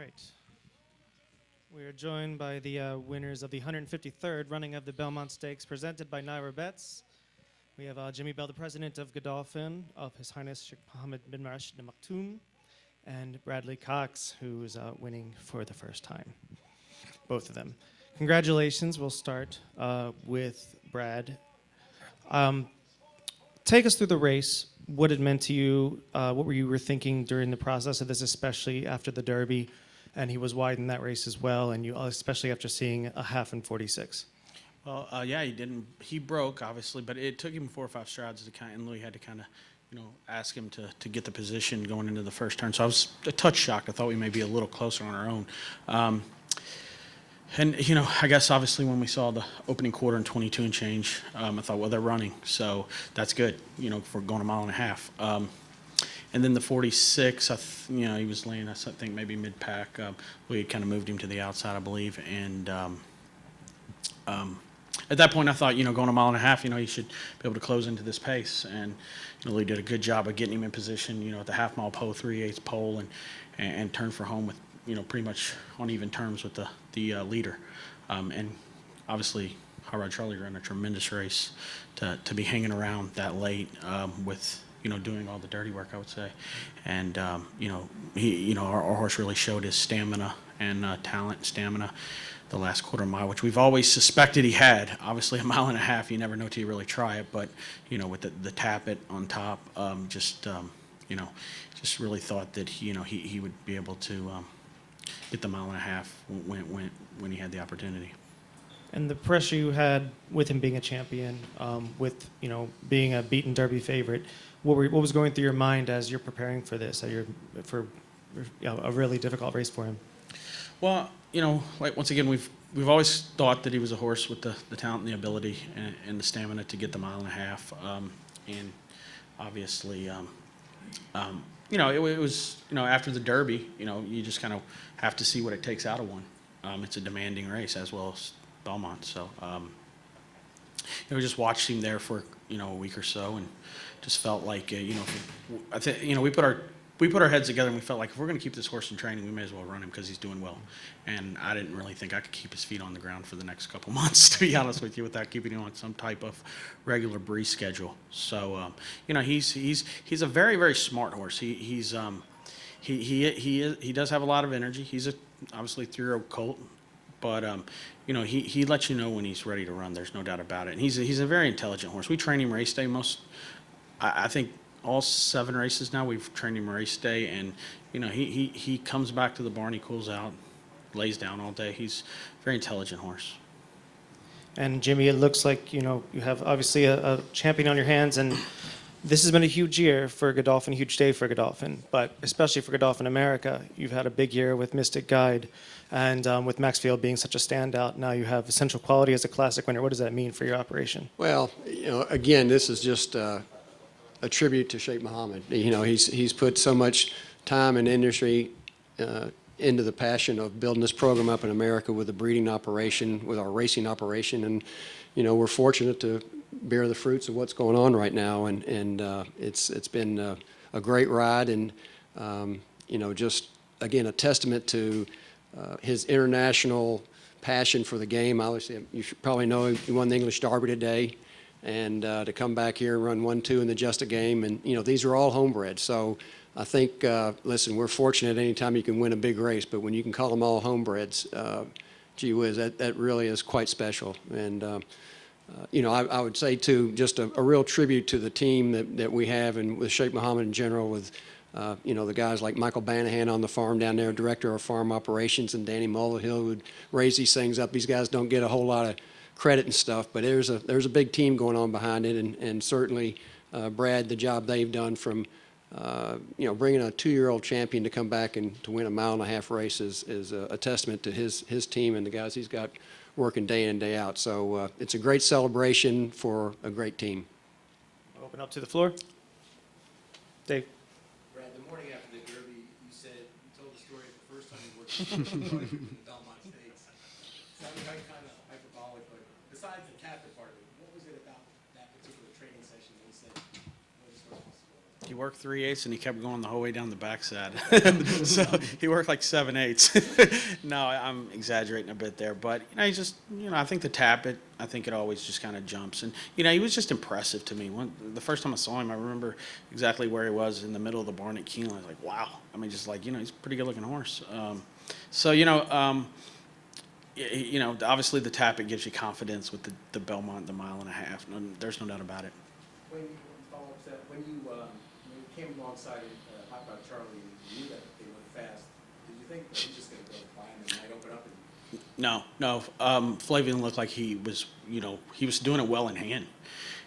right. We are joined by the winners of the 153rd running of the Belmont Stakes presented by Naira Bets. We have Jimmy Bell, the president of Godolphin, of His Highness Sheikh Mohammed bin Rashid Al Maktoum, and Bradley Cox, who's winning for the first time. Both of them. Congratulations. We'll start with Brad. Take us through the race, what it meant to you, what were you thinking during the process of this, especially after the Derby, and he was wide in that race as well, and you especially after seeing a half in 46. Well, yeah, he didn't. He broke, obviously, but it took him 4 or 5 strides to kind of, and Louis had to kind of, ask him to get the position going into the first turn. So I was a touch shocked. I thought we may be a little closer on our own. And, I guess obviously when we saw the opening quarter in 22 and change, I thought, well, they're running. So that's good, for going a mile and a half. And then the 46, he was laying, I think, maybe mid-pack. We had kind of moved him to the outside, I believe. And at that point, I thought, going a mile and a half, he should be able to close into this pace. And Louis did a good job of getting him in position, at the half-mile pole, 3/8 pole, and turned for home with, pretty much on even terms with the leader. And obviously, High Rod Charlie ran a tremendous race to be hanging around that late with, doing all the dirty work, I would say. And, our horse really showed his stamina and talent and stamina the last quarter mile, which we've always suspected he had. Obviously, a mile and a half, you never know till you really try it. But, with the tap it on top, just really thought that, he would be able to get the mile and a half when he had the opportunity. And the pressure you had with him being a champion, with being a beaten Derby favorite, what was going through your mind as you're preparing for this, for a really difficult race for him? Well, once again, we've always thought that he was a horse with the talent and the ability and the stamina to get the mile and a half. And obviously, it was, after the Derby, you just kind of have to see what it takes out of one. It's a demanding race as well as Belmont. So, we just watched him there for, a week or so and just felt like, I think, we put our heads together and we felt like if we're going to keep this horse in training, we may as well run him because he's doing well. And I didn't really think I could keep his feet on the ground for the next couple months, to be honest with you, without keeping him on some type of regular breeze schedule. So, he's a very, very smart horse. He does have a lot of energy. He's obviously 3-year-old colt, but he lets you know when he's ready to run. There's no doubt about it. And he's a very intelligent horse. We train him race day I think all 7 races now we've trained him race day, and he comes back to the barn, he cools out, lays down all day. He's a very intelligent horse. And Jimmy, it looks like you have obviously a champion on your hands, and this has been a huge year for Godolphin, a huge day for Godolphin, but especially for Godolphin America. You've had a big year with Mystic Guide, and with Maxfield being such a standout. Now you have Essential Quality as a classic winner. What does that mean for your operation? Well, again, this is just a tribute to Sheikh Mohammed. He's put so much time and industry into the passion of building this program up in America with the breeding operation, with our racing operation, and we're fortunate to bear the fruits of what's going on right now. And it's been a great ride, and just again a testament to his international passion for the game. Obviously, you should probably know he won the English Derby today. And to come back here and run 1-2 in the Just a Game. And, these are all homebred. So I think, listen, we're fortunate anytime you can win a big race, but when you can call them all homebreds, gee whiz, that really is quite special. And, I would say, too, just a real tribute to the team that we have and with Sheikh Mohammed in general, with, the guys like Michael Banahan on the farm down there, director of farm operations, and Danny Mulvihill, who would raise these things up. These guys don't get a whole lot of credit and stuff, but there's a big team going on behind it, and certainly Brad, the job they've done from bringing a 2-year-old champion to come back and to win a mile and a half race is a testament to his team and the guys he's got working day in and day out. So it's a great celebration for a great team. I'll open up to the floor. Dave. Brad, the morning after the Derby, you told the story of the first time you worked in the Belmont Stakes. Sounded kind of hyperbolic, but besides the captain part of it, what was it about that particular training session that you said, this horse wants to go? He worked 3/8 and he kept going the whole way down the backside. So he worked like 7/8. No, I'm exaggerating a bit there, but he's just, I think the tappet, I think it always just kind of jumps, and he was just impressive to me. The first time I saw him, I remember exactly where he was in the middle of the barn at Keeneland. I was like, wow. I mean, just like he's a pretty good looking horse. So obviously the tappet gives you confidence with the Belmont, the 1.5 miles. There's no doubt about it. When you follow up to that, when you came alongside Hot Rod Charlie, and you knew that they went fast, did you think that he's just going to go by and they might open up? No. Flavian looked like he was doing it well in hand.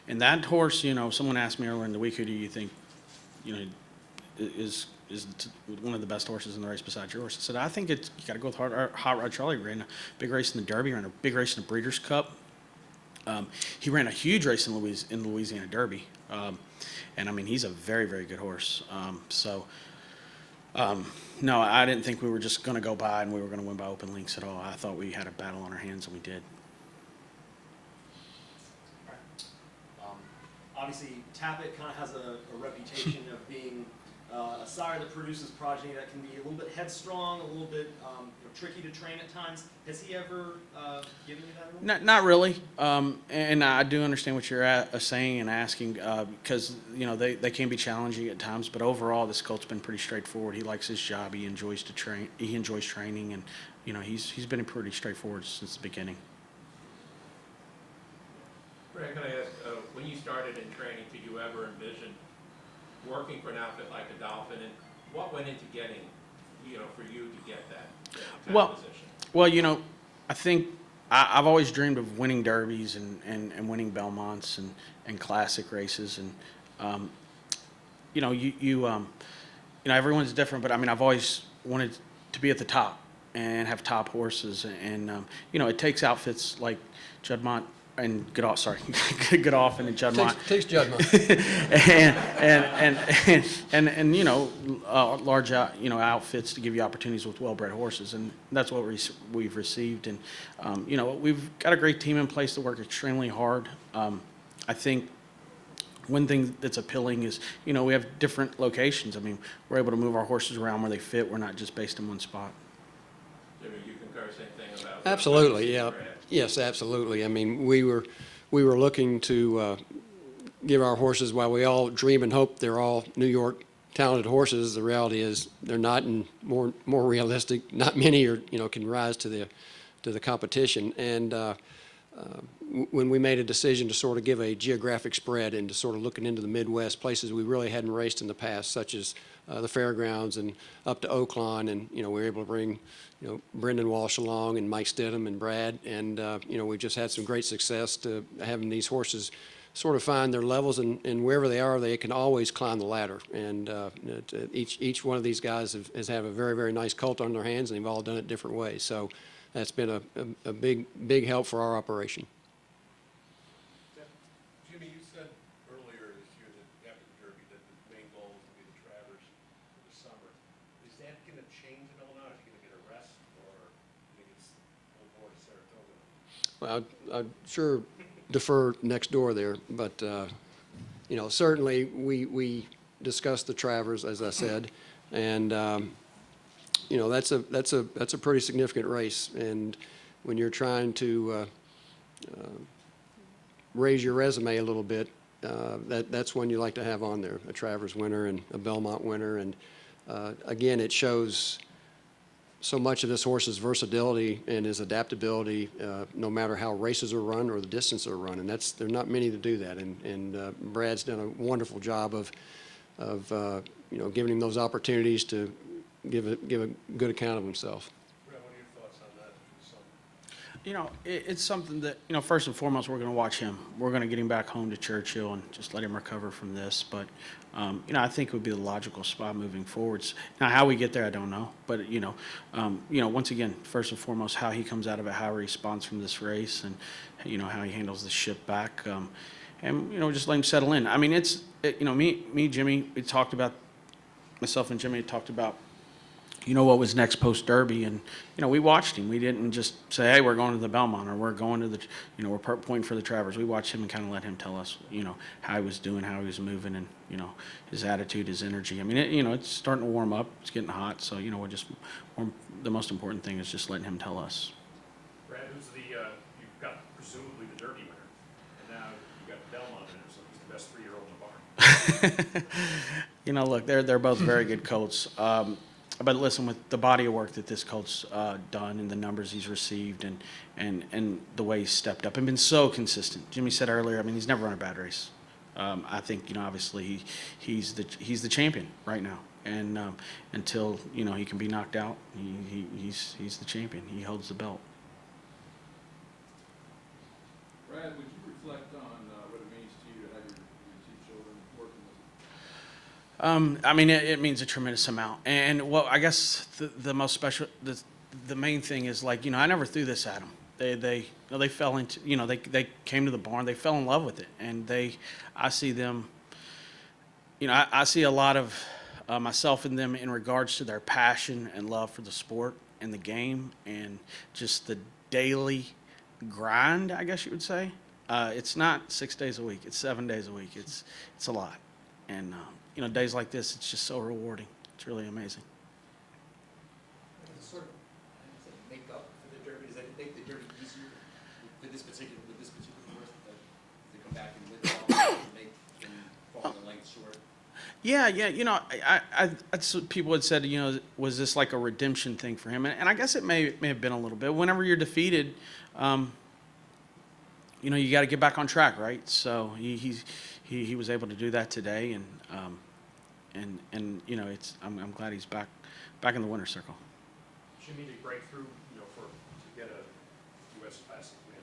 And that horse, someone asked me earlier in the week, who do you think, is one of the best horses in the race besides yours? I said, I think you got to go with Hot Rod Charlie. He ran a big race in the Derby, ran a big race in the Breeders' Cup. He ran a huge race in Louisiana Derby. And I mean, he's a very, very good horse. No, I didn't think we were just going to go by and we were going to win by open links at all. I thought we had a battle on our hands, and we did. Obviously, Tappet kind of has a reputation of being a sire that produces progeny that can be a little bit headstrong, a little bit tricky to train at times. Has he ever given you that at all? Not really. And I do understand what you're saying and asking, because they can be challenging at times. But overall, this colt's been pretty straightforward. He likes his job. He enjoys to train. He enjoys training, and he's been pretty straightforward since the beginning. Brad, can I ask, when you started in training, did you ever envision working for an outfit like Godolphin, and what went into getting, for you to get that kind of position? Well, I think I've always dreamed of winning derbies and winning Belmonts and classic races, and everyone's different, but I mean, I've always wanted to be at the top and have top horses, and it takes outfits like Juddmonte and Godolphin and Juddmonte. Takes Juddmonte. Large outfits to give you opportunities with well-bred horses, and that's what we've received. And we've got a great team in place to work extremely hard. I think one thing that's appealing is we have different locations. I mean, we're able to move our horses around where they fit. We're not just based in one spot. Jimmy, you concur same thing about Absolutely, yeah. Yes, absolutely. I mean, we were looking to give our horses, while we all dream and hope they're all New York talented horses, the reality is they're not, and more realistic, not many are, can rise to the competition. And when we made a decision to sort of give a geographic spread and to sort of looking into the Midwest, places we really hadn't raced in the past, such as the fairgrounds and up to Oaklawn, and we were able to bring Brendan Walsh along and Mike Stidham and Brad, and we've just had some great success to having these horses sort of find their levels, and wherever they are, they can always climb the ladder. And each one of these guys has had a very, very nice colt on their hands, and they've all done it different ways. So that's been a big help for our operation. Jimmy, you said earlier this year that after the Derby that the main goal is to be the Travers for the summer. Is that going to change at all now? Is he going to get a rest, or do you think it's full board to Saratoga? Well, I'd sure defer next door there, but certainly we discussed the Travers, as I said, and that's a pretty significant race, and when you're trying to raise your resume a little bit, that's one you like to have on there, a Travers winner and a Belmont winner, and again, it shows so much of this horse's versatility and his adaptability, no matter how races are run or the distance are run, and there are not many to do that. And Brad's done a wonderful job of giving him those opportunities to give a good account of himself. Brad, what are your thoughts on that for the summer? It's something that, first and foremost, we're going to watch him. We're going to get him back home to Churchill and just let him recover from this. But, I think it would be the logical spot moving forwards. Now, how we get there, I don't know. But, once again, first and foremost, how he comes out of it, how he responds from this race, and, how he handles the ship back. And, just let him settle in. I mean, me, Jimmy, we talked about, myself and Jimmy talked about what was next post Derby, and we watched him. We didn't just say, "Hey, we're going to the Belmont," or "We're going to the," we're pointing for the Travers. We watched him and kind of let him tell us, how he was doing, how he was moving, and his attitude, his energy. I mean, it's starting to warm up. It's getting hot, so we're just the most important thing is just letting him tell us. Brad, who's you've got presumably the Derby winner, and now you've got Belmont winner, so who's the best 3-year-old in the barn? Look, they're both very good colts. But listen, with the body of work that this colt's done and the numbers he's received and the way he's stepped up and been so consistent. Jimmy said earlier, I mean, he's never run a bad race. I think, obviously he's the champion right now. And until, he can be knocked out, he's the champion. He holds the belt. Brad, would you reflect on what it means to you to have your two children working with you? I mean, it means a tremendous amount. And I guess the most special, the main thing is I never threw this at them. They fell into, they came to the barn, they fell in love with it. And I see them, I see a lot of myself in them in regards to their passion and love for the sport and the game and just the daily grind, I guess you would say. It's not 6 days a week, it's 7 days a week. It's a lot. And, days like this, it's just so rewarding. It's really amazing. Does it sort of make up for the Derby? Does that make the Derby easier with this particular horse to come back and win the ball and make them fall the length short? Yeah. That's what people had said. Was this like a redemption thing for him? And I guess it may have been a little bit. Whenever you're defeated, you got to get back on track, right? So he was able to do that today, and I'm glad he's back in the winner's circle. Jimmy, to break through, to get a U.S. Classic win,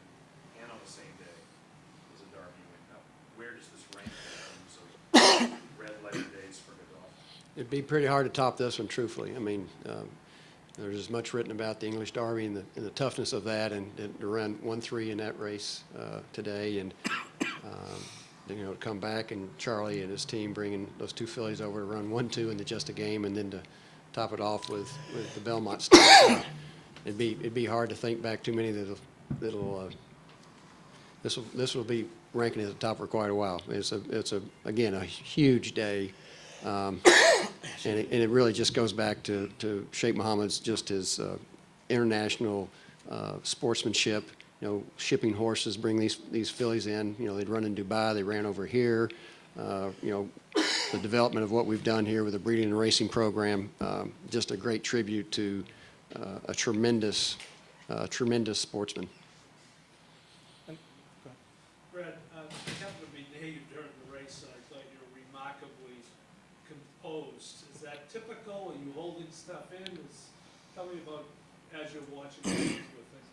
and on the same day as a Derby win. Now, where does this rank in terms of red letter days for Godolphin? It'd be pretty hard to top this one, truthfully. I mean, there's as much written about the English Derby and the toughness of that, and to run 1-3 in that race today, and to come back and Charlie and his team bringing those two fillies over to run 1-2 into just a game, and then to top it off with the Belmont stakes. It'd be hard to think back too many that'll this will be ranking at the top for quite a while. It's again a huge day. And it really just goes back to Sheikh Mohammed's just his international sportsmanship. Shipping horses, bring these fillies in. They'd run in Dubai, they ran over here. The development of what we've done here with the breeding and racing program, just a great tribute to a tremendous sportsman. Brad, you happened to behave during the race, and I thought you were remarkably composed. Is that typical? Are you holding stuff in? Tell me about as you're watching the race with things.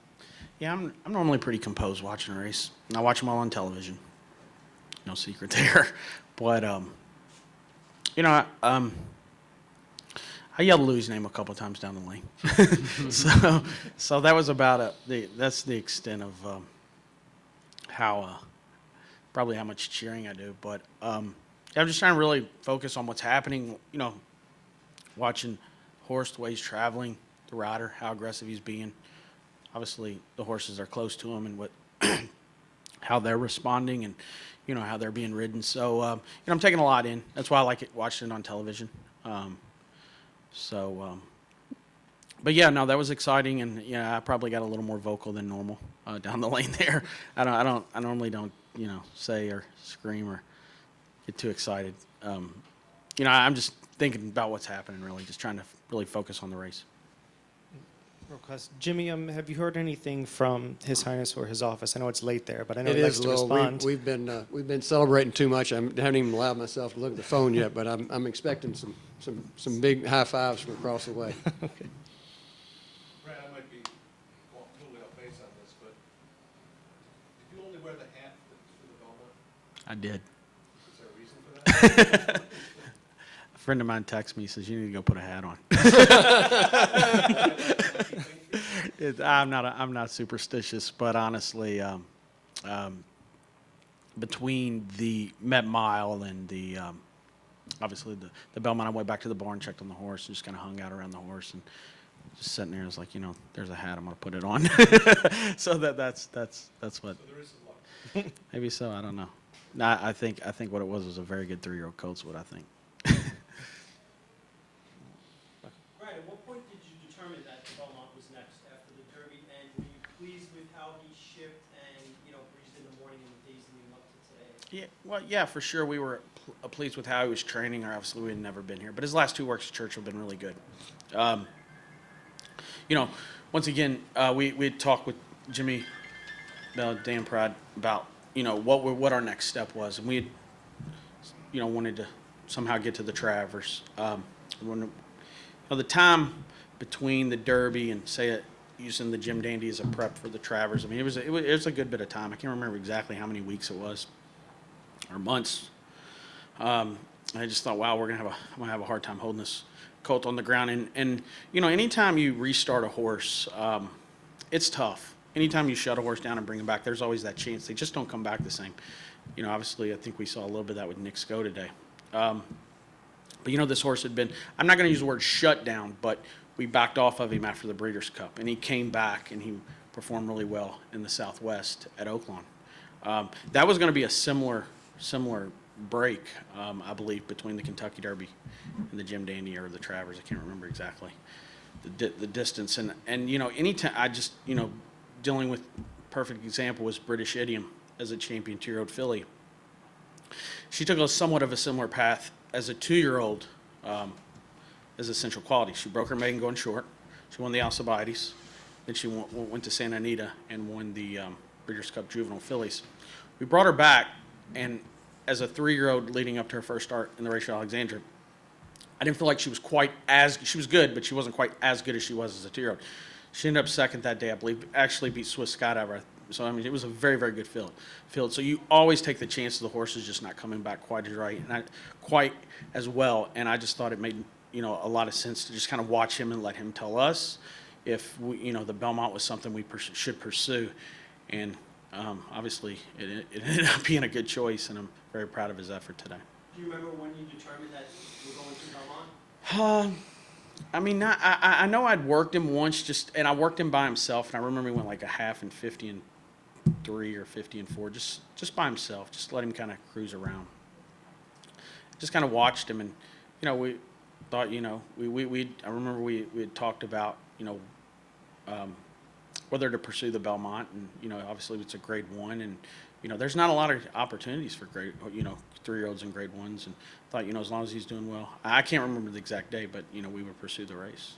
Yeah, I'm normally pretty composed watching a race. And I watch them all on television. No secret there. But I yelled Louis' name a couple of times down the lane. so that was about that's the extent of probably how much cheering I do. But I'm just trying to really focus on what's happening. Watching horse, the way he's traveling, the rider, how aggressive he's being. Obviously, the horses are close to him and what how they're responding and how they're being ridden. So I'm taking a lot in. That's why I like watching it on television. But yeah, no, that was exciting, and I probably got a little more vocal than normal down the lane there. I normally don't say or scream or get too excited. I'm just thinking about what's happening, really, just trying to really focus on the race. Real question. Jimmy, have you heard anything from His Highness or his office? I know it's late there, but I know It he likes is to a little. respond. We've been celebrating too much. I haven't even allowed myself to look at the phone yet, but I'm expecting some big high fives from across the way. Brad, I might be totally off base on this, but did you only wear the hat for the Belmont? I did. Is there a reason for that? A friend of mine texted me, says, you need to go put a hat on. I'm not superstitious, but honestly, between the Met Mile and the obviously the Belmont, I went back to the barn, checked on the horse, and just kind of hung out around the horse and just sitting there. I was like, there's a hat, I'm gonna put it on. So that's what. So there is some luck. Maybe so. I don't know. No, I think what it was a very good 3-year-old colt's what I think. Right, at what point did you determine that Belmont was next after the Derby, and were you pleased with how he shipped and, breezed in the morning and the days leading up to today? Yeah, well, yeah, for sure. We were pleased with how he was training. Obviously, we had never been here, but his last 2 works at Churchill have been really good. Once again, we had talked with Jimmy, Dan Pride about what our next step was, and we had wanted to somehow get to the Travers. The time between the Derby and say it using the Jim Dandy as a prep for the Travers, I mean, it was a good bit of time. I can't remember exactly how many weeks it was or months. I just thought, wow, I'm gonna have a hard time holding this colt on the ground. And anytime you restart a horse, it's tough. Anytime you shut a horse down and bring him back, there's always that chance they just don't come back the same. Obviously, I think we saw a little bit of that with Nick Sco today. But this horse had been, I'm not going to use the word shut down, but we backed off of him after the Breeders' Cup, and he came back and he performed really well in the Southwest at Oaklawn. That was going to be a similar break, I believe, between the Kentucky Derby and the Jim Dandy or the Travers. I can't remember exactly the distance. And anytime I just, dealing with perfect example was British Idiom as a champion 2-year-old filly. She took somewhat of a similar path as a 2-year-old as Essential Quality. She broke her maiden going short. She won the Alcibiades. Then she went to Santa Anita and won the Breeders' Cup Juvenile Fillies. We brought her back, and as a 3-year-old leading up to her first start in the race at Alexandria, I didn't feel like she was she was good, but she wasn't quite as good as she was as a 2-year-old. She ended up second that day, I believe, actually beat Swiss Scott over. So, I mean, it was a very, very good field. So you always take the chance of the horses just not coming back quite as right and not quite as well. And I just thought it made, a lot of sense to just kind of watch him and let him tell us if, the Belmont was something we should pursue. And obviously, it ended up being a good choice, and I'm very proud of his effort today. Do you remember when you determined that you were going to Belmont? I mean, I know I'd worked him once, and I worked him by himself, and I remember he went like a half and 50 and 3 or 50 and 4, just by himself, just let him kind of cruise around. Just kind of watched him, and we thought, I remember we had talked about, whether to pursue the Belmont, and obviously it's a Grade 1, and there's not a lot of opportunities for grade, 3-year-olds and Grade 1s, and thought, as long as he's doing well, I can't remember the exact day, but we would pursue the race.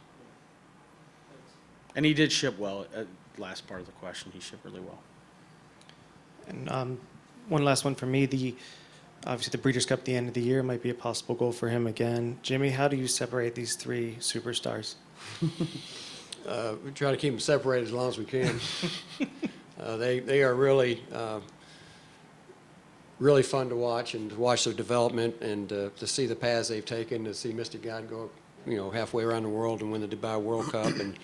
And he did ship well. At last part of the question, he shipped really well. And one last one for me. Obviously, the Breeders' Cup at the end of the year might be a possible goal for him again. Jimmy, how do you separate these 3 superstars? We try to keep them separated as long as we can. They are really fun to watch, and to watch their development, and to see the paths they've taken, to see Mystic God go, halfway around the world and win the Dubai World Cup, and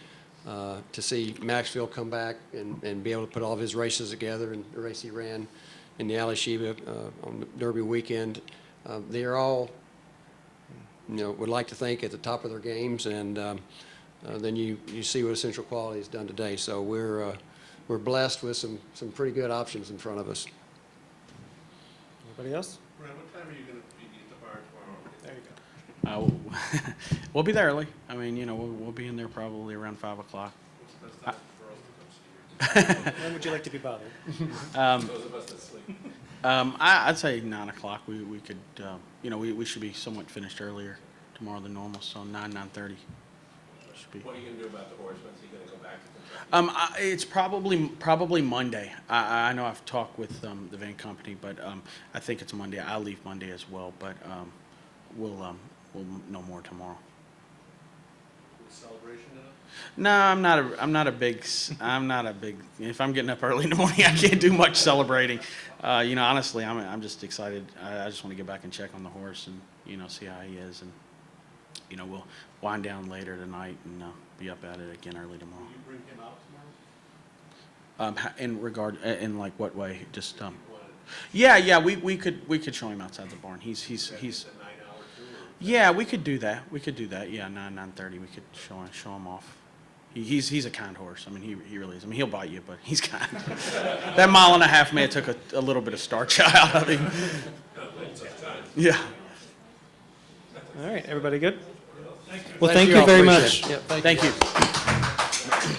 to see Maxfield come back and be able to put all of his races together, and the race he ran in the Ali Sheba on the Derby weekend. They are all, would like to think at the top of their games, and then you see what Essential Quality has done today. So we're blessed with some pretty good options in front of us. Anybody else? Brian, what time are you going to be at the barn tomorrow? There you go. We'll be there early. I mean, we'll be in there probably around 5 o'clock. What's the best time for us to come see you? When would you like to be bothered? Those of us that sleep. I'd say 9 o'clock. We could, we should be somewhat finished earlier tomorrow than normal, so 9:30 should be. What are you going to do about the horse? When's he going to go back to Kentucky? It's probably Monday. I know I've talked with the van company, but I think it's Monday. I'll leave Monday as well, but we'll know more tomorrow. Celebration enough? No, I'm not a big. If I'm getting up early in the morning, I can't do much celebrating. Honestly, I'm just excited. I just want to get back and check on the horse and see how he is, and we'll wind down later tonight and be up at it again early tomorrow. Will you bring him out tomorrow? In like what way? Just If you wanted yeah, we could show him outside the barn. He's a 9-hour tour? Yeah, we could do that. We could do that. Yeah, 9:30. We could show him off. He's a kind horse. I mean, he really is. I mean, he'll bite you, but he's kind. That 1.5 mile may have took a little bit of starch out of him. Yeah. All right, everybody good? Thank Well, thank you all. very Appreciate much. it. Yep, Thank you.